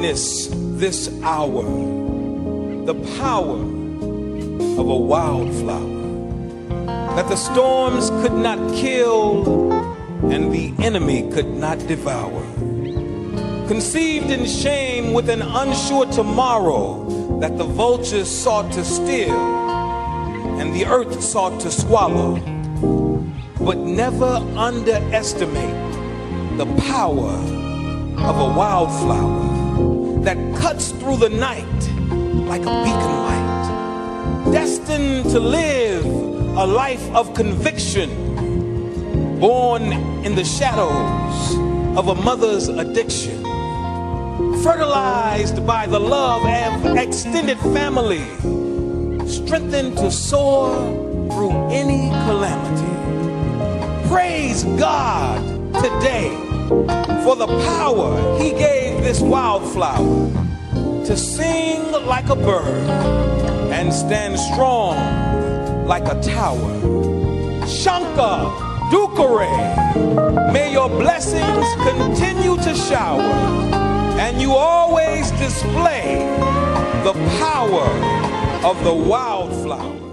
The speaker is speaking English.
witness this hour the power of a wildflower that the storms could not kill and the enemy could not devour. Conceived in shame with an unsure tomorrow that the vultures sought to steal and the earth sought to swallow. But never underestimate the power of a wildflower that cuts through the night like a beacon light, destined to live a life of conviction, born in the shadows of a mother's addiction, fertilized by the love of extended family, strengthened to soar through any calamity. Praise God today for the power He gave this wildflower to sing like a bird and stand strong like a tower. Shankar Dukare, may your blessings continue to shower and you always display the power of the wildflower.